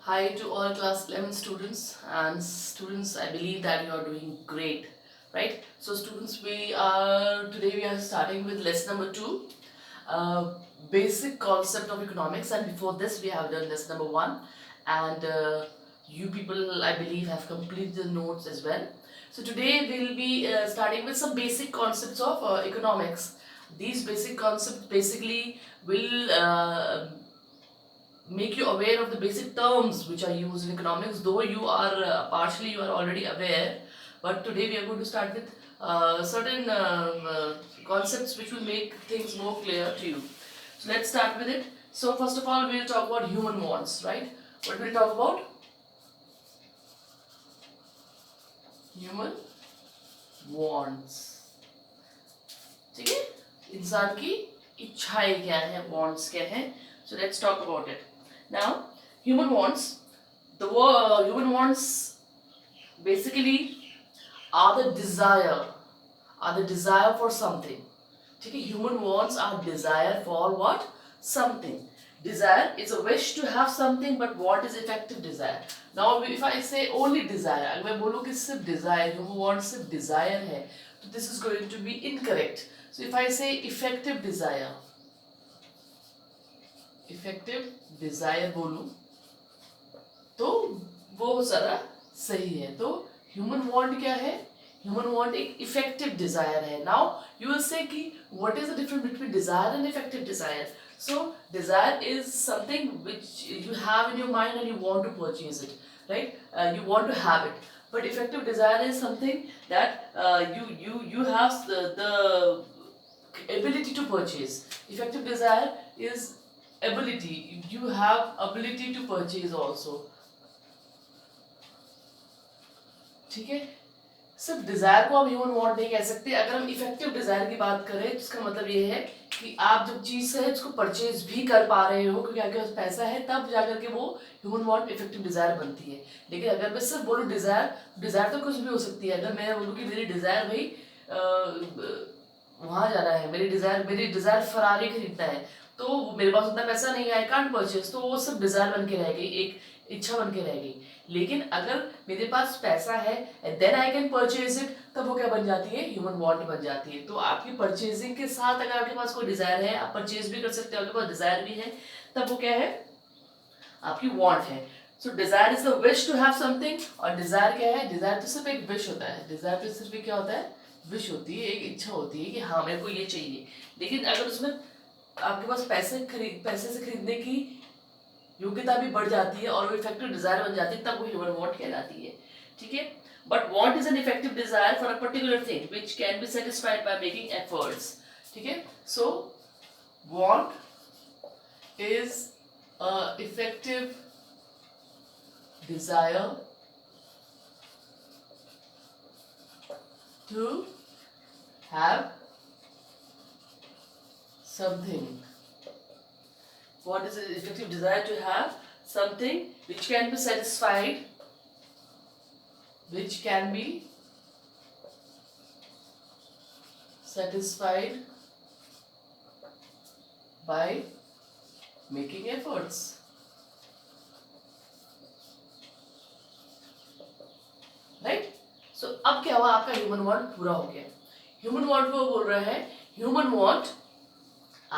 Hi to all class 11 students and students, I believe that you are doing great, right? So students, we are starting with lesson number 2, uh, basic concept of economics, and before this we have done lesson number 1, and you people, I believe, have completed the notes as well. So today we'll be starting with some basic concepts of economics. These basic concepts basically will make you aware of the basic terms which are used in economics, though you are partially you are already aware, but today we are going to start with certain concepts which will make things more clear to you. So let's start with it. So first of all, we'll talk about human wants, right? What will we talk about? Human wants. ठीक है, इंसान की इच्छाएं क्या है, wants क्या है. So let's talk about it. Now, human wants. Human wants basically are the desire for something. ठीक है, human wants are desire for what? Something. Desire is a wish to have something, but what is effective desire? Now if I say only desire, अगर मैं बोलूँ कि सिर्फ desire, human wants सिर्फ desire है, तो this is going to be incorrect. So if I say effective desire बोलूँ तो वो ज़्यादा सही है. तो ह्यूमन वांट क्या है? ह्यूमन वांट एक इफेक्टिव डिजायर है. नाउ यू विल से कि what is the difference between desire and effective desire. So desire is something which you have in your mind and you want to purchase it, right? You want to have it. But effective desire is something that you have the ability to purchase. Effective desire is ability. You have ability to purchase also. ठीक है, सिर्फ Dzire को हम human want नहीं कह सकते. अगर हम इफेक्टिव डिजायर की बात करें तो इसका मतलब ये है कि आप जब चीज है उसको परचेज भी कर पा रहे हो क्योंकि आपके पास पैसा है, तब जाकर के वो ह्यूमन वांट इफेक्टिव डिजायर बनती है. लेकिन अगर मैं सिर्फ बोलूँ डिजायर तो कुछ भी हो सकती है. अगर मैं बोलूँ कि मेरी डिजायर भाई वहाँ जाना है, मेरी डिजायर फरारी खरीदना है, तो मेरे पास उतना पैसा नहीं है, आई कांट परचेज, तो वो सब डिजायर बन के रह गई, एक इच्छा बन के रह गई. लेकिन अगर मेरे पास पैसा है then I can purchase it, तब वो क्या बन जाती है? ह्यूमन वांट बन जाती है. तो आपकी परचेजिंग के साथ अगर आपके पास कोई डिजायर है, आप परचेज भी कर सकते हो, आपके पास डिजायर भी है, तब वो क्या है? आपकी वांट है. So desire is the wish to have something. और डिजायर क्या है? डिजायर तो सिर्फ एक विश होता है. डिजायर तो सिर्फ एक क्या होता है? विश होती है, एक इच्छा होती है कि हाँ मेरे को ये चाहिए. लेकिन अगर उसमें आपके पास पैसे से खरीदने की योग्यता भी बढ़ जाती है और वो इफेक्टिव डिजायर बन जाती है, तब वो ह्यूमन वांट कहलाती है. ठीक है, but want is an effective desire for a particular thing which can be satisfied by making efforts. ठीक है, सो want is a effective desire to have something. What is an effective desire? To have something which can be satisfied, which can be satisfied by making efforts. Right? So अब क्या हुआ? आपका human want पूरा हो गया. Human want को बोल रहा है, ह्यूमन वांट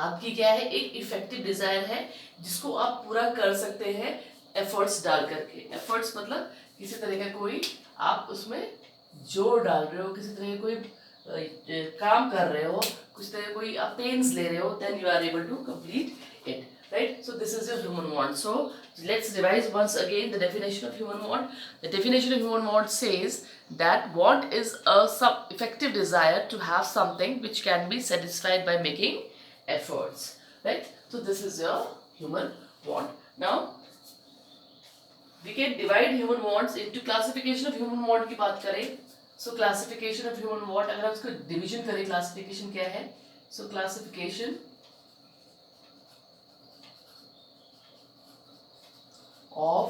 आपकी क्या है? एक इफेक्टिव डिजायर है जिसको आप पूरा कर सकते हैं एफर्ट्स डाल करके. एफर्ट्स मतलब किसी तरह का कोई आप उसमें जोर डाल रहे हो, किसी तरह कोई काम कर रहे हो, कुछ तरह कोई आप पेन्स ले रहे हो, then you are able to complete it. Right? So this is your human want. So let's revise once again the definition of human want. The definition of human want says that want is a effective desire to have something which can be satisfied by making efforts. Right? So this is your human want. Now we can divide human wants into classification of human want की बात करें. So classification of human want, अगर हम इसको division करें, classification क्या है? So classification of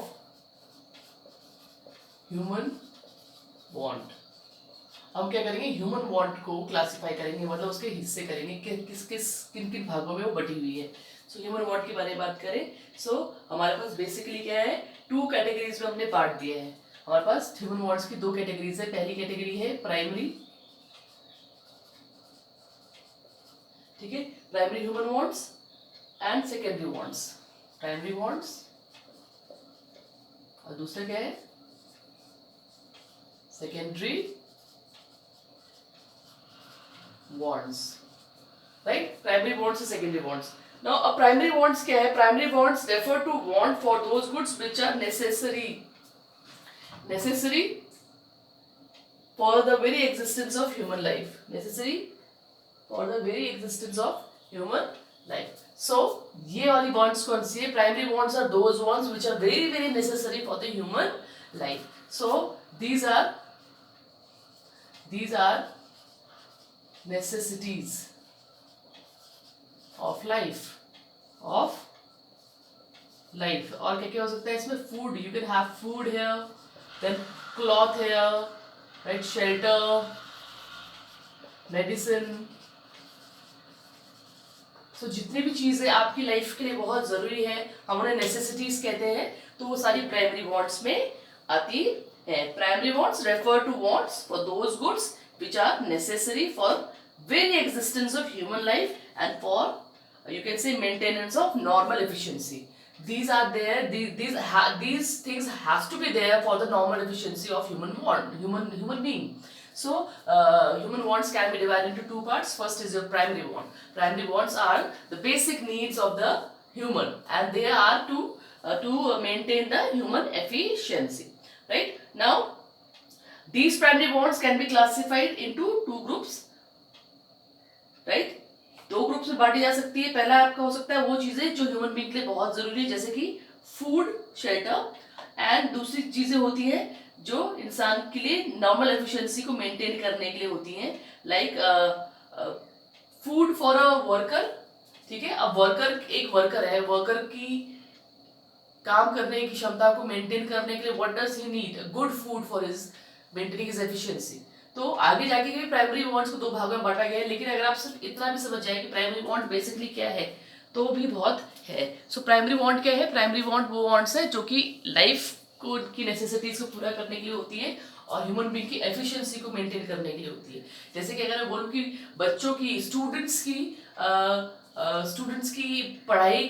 human want. हम क्या करेंगे, ह्यूमन वांट को क्लासिफाई करेंगे, मतलब उसके हिस्से करेंगे कि किन किन भागों में वो बटी हुई है। सो ह्यूमन वांट के बारे में बात करें, सो हमारे पास बेसिकली क्या है, 2 कैटेगरीज में हमने बांट दिए हैं। हमारे पास ह्यूमन वांट्स की 2 कैटेगरीज है। पहली कैटेगरी है प्राइमरी, ठीक है, primary human wants and secondary wants. Primary wants और दूसरा क्या है, secondary wants, right? Primary wants and secondary wants. Now a primary wants क्या है, primary wants refer to want for those goods which are necessary for the very existence of human life, necessary for the very existence of human life. So ये वाली wants कौन सी है, primary wants are those wants which are very very necessary for the human life. So these are necessities of life, और क्या क्या हो सकता है इसमें, food, you can have food here, then cloth here, right, shelter, medicine. So जितनी भी चीजें आपकी लाइफ के लिए बहुत जरूरी है, हम उन्हें नेसेसिटीज कहते हैं, तो वो सारी प्राइमरी वांट्स में आती है। Primary wants refer to wants for those goods which are necessary for very existence of human life and for you can say maintenance of normal efficiency. These are there, these things has to be there for the normal efficiency of human being. So human wants can be divided into 2 parts. First is your primary want. Primary wants are the basic needs of the human, and they are to maintain the human efficiency, right? Now these primary wants can be classified into 2 groups, right? 2 groups में बांटी जा सकती है। पहला आपका हो सकता है वो चीजें जो ह्यूमन बीइंग के लिए बहुत जरूरी है, जैसे कि फूड, शेल्टर, एंड दूसरी चीजें होती हैं जो इंसान के लिए नॉर्मल एफिशिएंसी को मेंटेन करने के लिए होती हैं, like food for a worker, ठीक है। अब एक वर्कर है, वर्कर की काम करने की क्षमता को मेंटेन करने के लिए what does he need, good food for his maintaining his efficiency. तो आगे जाके भी प्राइमरी वांट्स को 2 भागों में बांटा गया है, लेकिन अगर आप सिर्फ इतना भी समझ जाए कि प्राइमरी वांट बेसिकली क्या है तो भी बहुत है। सो प्राइमरी वांट क्या है, प्राइमरी वांट वो वांट्स है जो कि लाइफ को की नेसेसिटीज को पूरा करने के लिए होती है और ह्यूमन बीइंग की एफिशिएंसी को मेंटेन करने के लिए होती है। जैसे कि अगर मैं बोलूँ कि बच्चों की, स्टूडेंट्स की पढ़ाई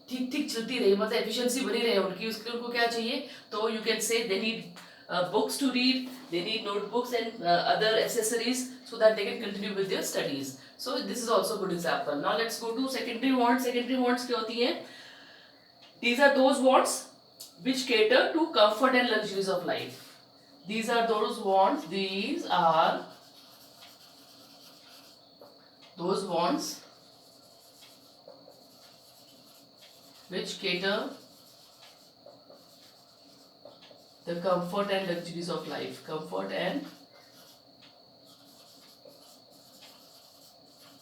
ठीक चलती रहे, मतलब एफिशिएंसी बनी रहे उनकी, उसके लिए उनको क्या चाहिए, तो you can say they need books to read, they need notebooks and other accessories so that they can continue with their studies. So this is also a good example. Now let's go to secondary wants. Secondary wants क्या होती हैं? These are those wants which cater to comfort and luxuries of life. These are those wants. These are those wants which cater the comfort and luxuries of life. Comfort and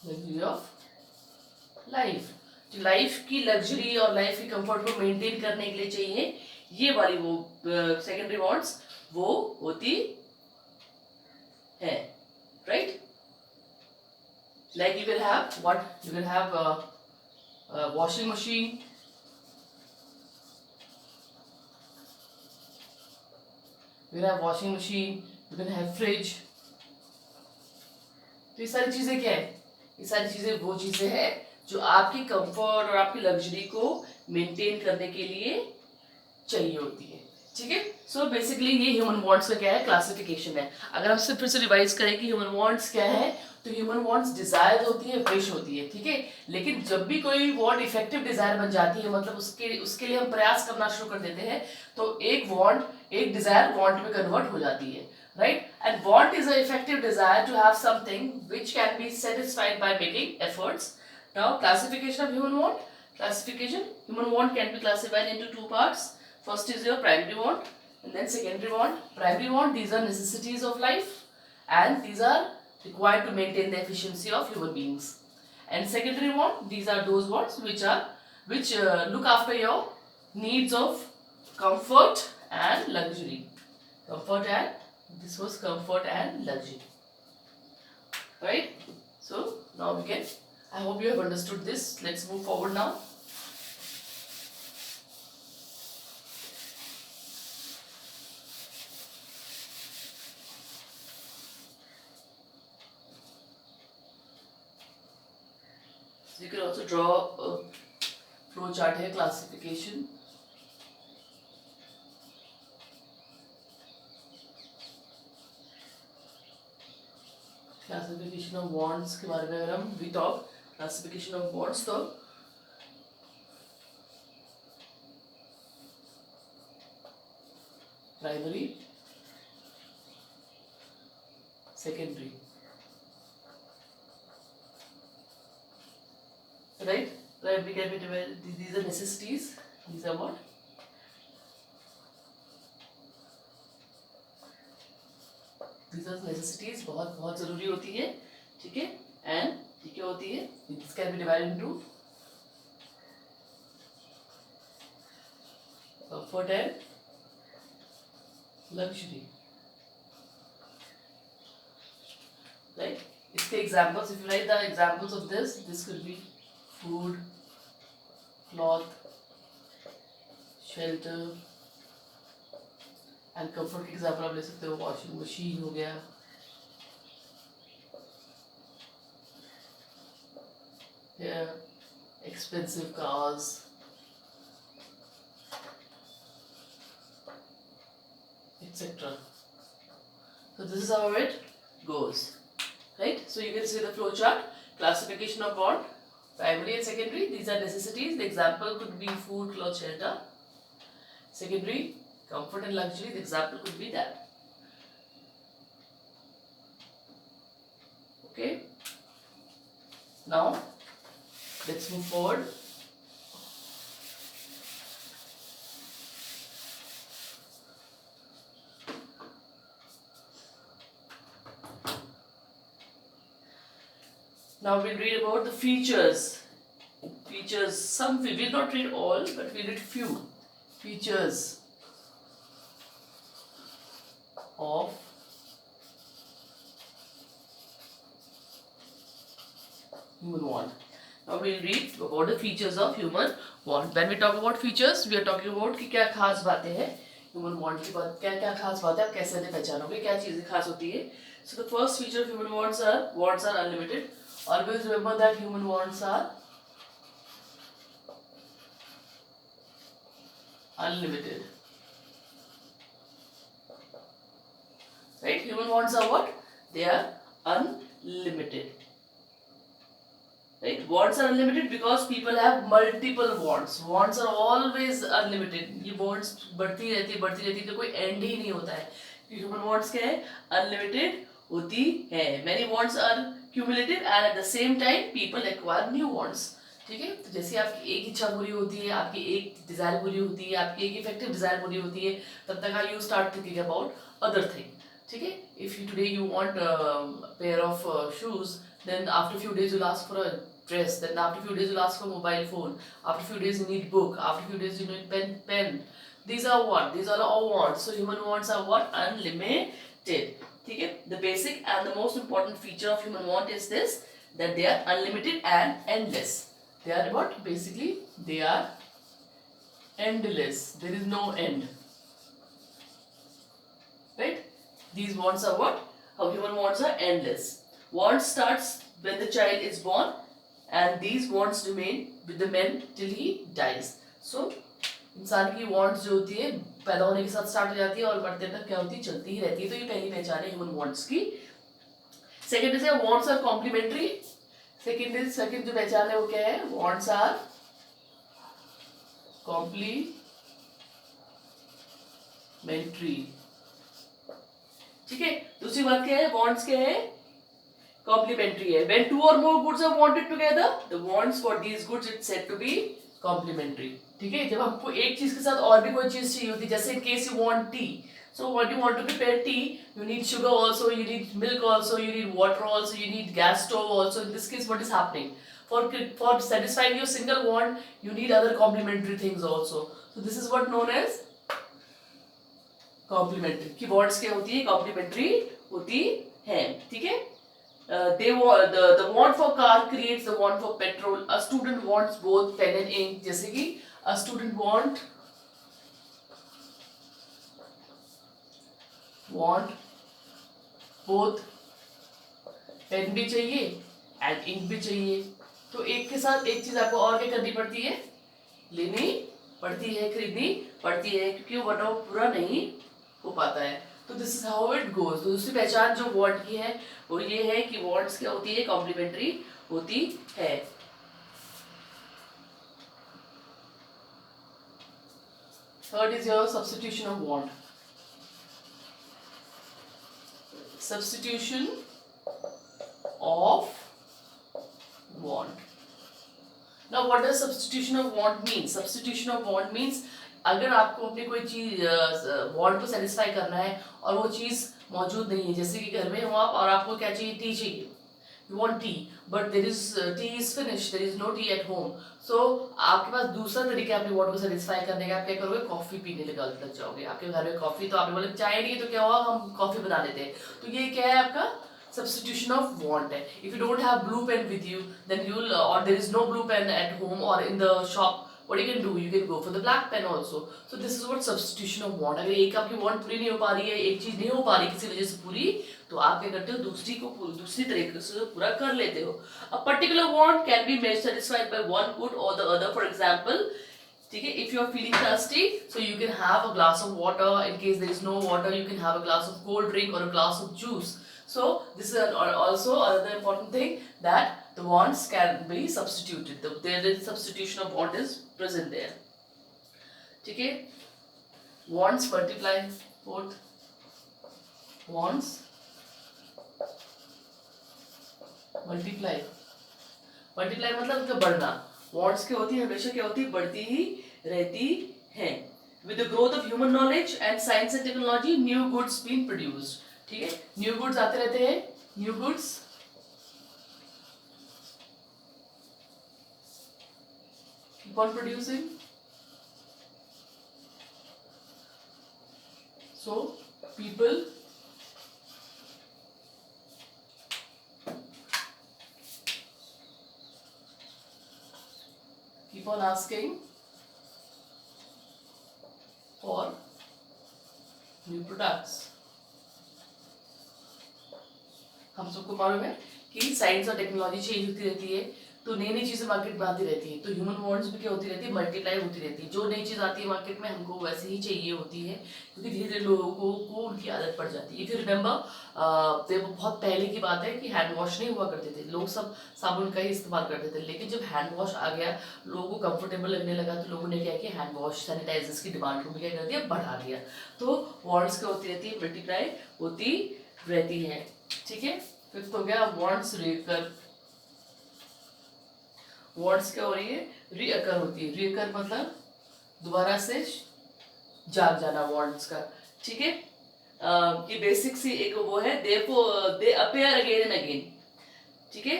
luxury of life. जो life की luxury और life की comfort को maintain करने के लिए चाहिए, ये वाली वो सेकेंडरी वांट्स वो होती है, right? Like you can have what, you can have washing machine, you can have washing machine, you can have fridge. तो ये सारी चीजें क्या है, ये सारी चीजें वो चीजें हैं जो आपकी कंफर्ट और आपकी लग्जरी को मेंटेन करने के लिए चाहिए होती है, ठीक है। सो बेसिकली ये ह्यूमन वांट्स का क्या है, क्लासिफिकेशन है। अगर हम फिर से रिवाइज करें कि ह्यूमन वांट्स क्या है, तो ह्यूमन वांट्स डिजायर होती है, विश होती है, ठीक है। लेकिन जब भी कोई वांट इफेक्टिव डिजायर बन जाती है, मतलब उसके लिए हम प्रयास करना शुरू कर देते हैं, तो एक डिजायर वांट में कन्वर्ट हो जाती है, right? And want is a effective desire to have something which can be satisfied by making efforts. Now classification of human want. Classification, human want can be classified into 2 parts. First is your primary want and then secondary want. Primary want, these are necessities of life and these are required to maintain the efficiency of human beings. And secondary want, these are those wants which look after your needs of comfort and luxury. Comfort and This was comfort and luxury. Right? So now we can, I hope you have understood this. Let's move forward now. So you can also draw a flow chart here, classification. Classification of wants के बारे में अगर हम we talk classification of wants तो primary, secondary, right? We can be, these are necessities. These are what? These are necessities, बहुत बहुत ज़रूरी होती है, ठीक है? And ये क्या होती है? This can be divided into comfort and luxury, right? इसके examples, if you write the examples of this could be food, cloth, shelter. And comfort के एग्जाम्पल आप ले सकते हो, वॉशिंग मशीन हो गया, expensive cars, etc. So this is how it goes, right? So you can see the flow chart, classification of want, primary and secondary. These are necessities. The example could be food, clothes, shelter. Secondary, comfort and luxury, the example could be that. Okay. Now, let's move forward. Now we'll read about the features. Some we will not read all, but we'll read few features of human want. Now we'll read about the features of human want. When we talk about features, we are talking about कि क्या खास बातें हैं human want की बात, क्या क्या खास बातें आप कैसे पहचानोगे, क्या चीजें खास होती है. So the first feature of human wants are unlimited. Always remember that human wants are unlimited. Right? Human wants are what? They are unlimited. Right? Wants are unlimited because people have multiple wants. Wants are always unlimited. ये wants बढ़ती रहती है, तो कोई end ही नहीं होता है. Human wants क्या है? Unlimited होती है. Many wants are cumulative and at the same time people acquire new wants. ठीक है? तो जैसे आपकी एक इच्छा पूरी होती है, आपकी एक डिजायर पूरी होती है, आपकी एक इफेक्टिव डिजायर पूरी होती है, तब तक you start thinking about other thing. ठीक है? If today you want a pair of shoes, then after few days you'll ask for a dress, then after few days you'll ask for a mobile phone, after few days you need book, after few days you need pen. These are what? These are all wants. So human wants are what? Unlimited. ठीक है? The basic and the most important feature of human want is this, that they are unlimited and endless. They are what? Basically, they are endless. There is no end. Right? These wants are what? How human wants are endless. Want starts when the child is born, and these wants remain with the man till he dies. So, इंसान की wants जो होती है पैदा होने के साथ start हो जाती है और बढ़ते तक क्या होती है, चलती ही रहती है. तो ये पहली पहचान है ह्यूमन wants की. Second is wants are complementary. Second जो पहचान है वो क्या है? Wants are complementary. ठीक है? दूसरी बात क्या है? Wants क्या है? Complementary है. When two or more goods are wanted together, the wants for these goods is said to be complementary. ठीक है? जब हमको एक चीज के साथ और भी कोई चीज चाहिए होती है, जैसे in case you want tea, so what you want to prepare tea, you need sugar also, you need milk also, you need water also, you need gas stove also. In this case, what is happening? For satisfying your single want, you need other complementary things also. So this is what known as complementary की words क्या होती है, complementary होती है, ठीक है। They want the want for car creates the want for petrol. A student wants both pen and ink. जैसे कि a student want both pen भी चाहिए एंड इंक भी चाहिए। तो एक के साथ एक चीज आपको और क्या करनी पड़ती है, लेनी पड़ती है, खरीदनी पड़ती है, क्योंकि वो वरना वो पूरा नहीं हो पाता है। तो this is how it goes. तो दूसरी पहचान जो वर्ड की है वो ये है कि वर्ड्स क्या होती है, कॉम्प्लीमेंट्री होती है। Third is your substitution of want. Substitution of want. Now what does substitution of want mean? Substitution of want means अगर आपको अपनी कोई चीज want को सेटिस्फाई करना है और वो चीज मौजूद नहीं है, जैसे कि घर में हो आप और आपको क्या चाहिए, टी चाहिए, you want tea but there is tea is finished, there is no tea at home, so आपके पास दूसरा तरीका अपने want को सेटिस्फाई करने का, आप क्या करोगे, कॉफी पीने लग जाओगे। आपके घर में कॉफी, तो आपने बोला चाय नहीं है तो क्या हुआ, हम कॉफी बना लेते हैं। तो ये क्या है आपका substitution of want है। If you don't have blue pen with you, then you'll or there is no blue pen at home or in the shop, what you can do, you can go for the black pen also. So this is what substitution of want। अगर एक आपकी want पूरी नहीं हो पा रही है, एक चीज नहीं हो पा रही किसी वजह से पूरी, तो आप क्या करते हो, दूसरी तरीके से पूरा कर लेते हो। A particular want can be made satisfied by one good or the other. For example, ठीक है, if you are feeling thirsty, so you can have a glass of water. In case there is no water, you can have a glass of cold drink or a glass of juice. So this is also another important thing, that the wants can be substituted. The substitution of want is present there. ठीक है, wants multiply. Fourth, wants multiply. Multiply मतलब उसका बढ़ना। wants क्या होती है, हमेशा क्या होती है, बढ़ती ही रहती है। With the growth of human knowledge and science and technology, new goods being produced. ठीक है, न्यू गुड्स आते रहते हैं, new goods keep on producing, so people keep on asking for new products. हम सबको मालूम है कि साइंस और टेक्नोलॉजी चेंज होती रहती है, तो नई नई चीजें मार्केट में आती रहती है, तो ह्यूमन वांट्स भी क्या होती रहती है, मल्टीप्लाई होती रहती है। जो नई चीज आती है मार्केट में हमको वैसे ही चाहिए होती है, क्योंकि धीरे धीरे लोगों को उनकी आदत पड़ जाती है। इफ यू रिमेंबर, बहुत पहले की बात है कि हैंड वॉश नहीं हुआ करते थे, लोग सब साबुन का ही इस्तेमाल करते थे, लेकिन जब हैंड वॉश आ गया, लोगों को कंफर्टेबल लगने लगा, तो लोगों ने क्या किया, हैंड वॉश सैनिटाइजर्स की डिमांड को भी क्या कर दिया, बढ़ा दिया। तो वांट्स क्या होती रहती है, मल्टीप्लाई होती रहती है। ठीक है, फिफ्थ हो गया वांट्स रीअकर। वांट्स क्या हो रही है, रीअकर होती है। रीअकर मतलब दोबारा से जाग जाना वांट्स का। ठीक है, ये बेसिक सी एक वो है, दे अपीयर अगेन एंड अगेन। ठीक है,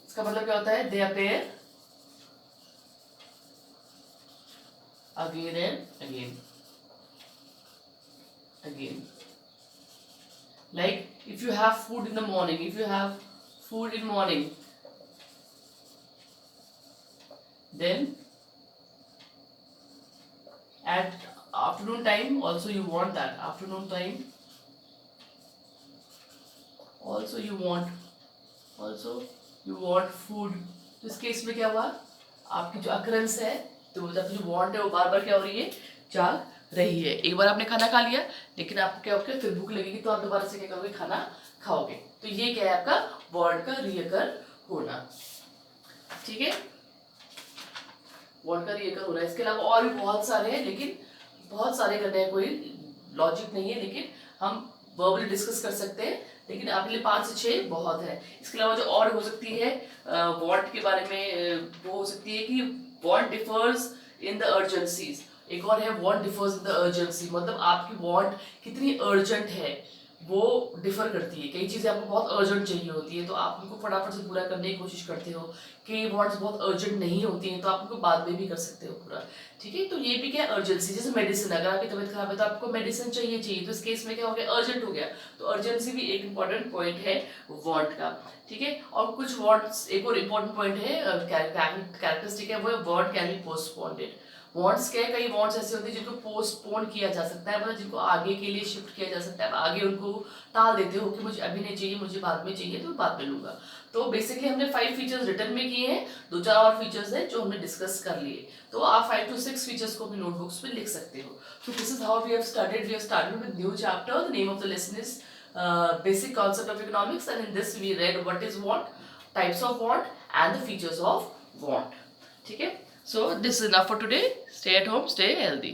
इसका मतलब क्या होता है, दे appear again and again again. Like if you have food in the morning, if you have food in morning, then at afternoon time also you want that. Afternoon time also you want food. तो इस case में क्या हुआ, आपकी जो occurrence है, तो आपकी जो वांट है वो बार बार क्या हो रही है, जाग रही है। एक बार आपने खाना खा लिया, लेकिन आपको क्या होगा, फिर भूख लगेगी, तो आप दोबारा से क्या करोगे, खाना खाओगे। तो ये क्या है आपका वांट का रीअकर होना। ठीक है, वांट का रीअकर होना। इसके अलावा और भी बहुत सारे हैं, लेकिन बहुत सारे करने का कोई लॉजिक नहीं है, लेकिन हम वर्बली डिस्कस कर सकते हैं, लेकिन आपके लिए 5 से 6 बहुत है। इसके अलावा जो और हो सकती है वांट के बारे में, वो हो सकती है कि want differs in the urgencies. एक और है want differs in the urgency, मतलब आपकी वांट कितनी अर्जेंट है, वो डिफर करती है। कई चीज़ें आपको बहुत अर्जेंट चाहिए होती है तो आप उनको फटाफट से पूरा करने की कोशिश करते हो। कई वांट्स बहुत अर्जेंट नहीं होती हैं तो आप उनको बाद में भी कर सकते हो पूरा। ठीक है, तो ये भी क्या है अर्जेंसी। जैसे मेडिसिन, अगर आपकी तबीयत खराब है तो आपको मेडिसिन चाहिए, तो इस केस में क्या हो गया, अर्जेंट हो गया। तो अर्जेंसी भी एक इंपॉर्टेंट पॉइंट है वांट का। ठीक है, और कुछ वांट्स, एक और इम्पोर्टेंट पॉइंट है कैरेक्टरिस्टिक है, वो है want can be postponed. Wants क्या है, कई वांट्स ऐसे होते हैं जिनको पोस्टपोन किया जा सकता है, मतलब जिनको आगे के लिए शिफ्ट किया जा सकता है। आगे उनको टाल देते हो कि मुझे अभी नहीं चाहिए, मुझे बाद में चाहिए, तो बाद में लूंगा। तो बेसिकली हमने 5 फीचर्स रिटर्न में किए हैं, 2-4 और फीचर्स हैं जो हमने डिस्कस कर लिए। तो आप 5 to 6 फीचर्स को अपनी नोटबुक्स में लिख सकते हो। So this is how we have started with new chapter. The name of the lesson is basic concept of economics, and in this we read what is want, types of want, and the features of want. ठीक है, so this is enough for today. Stay at home, stay healthy.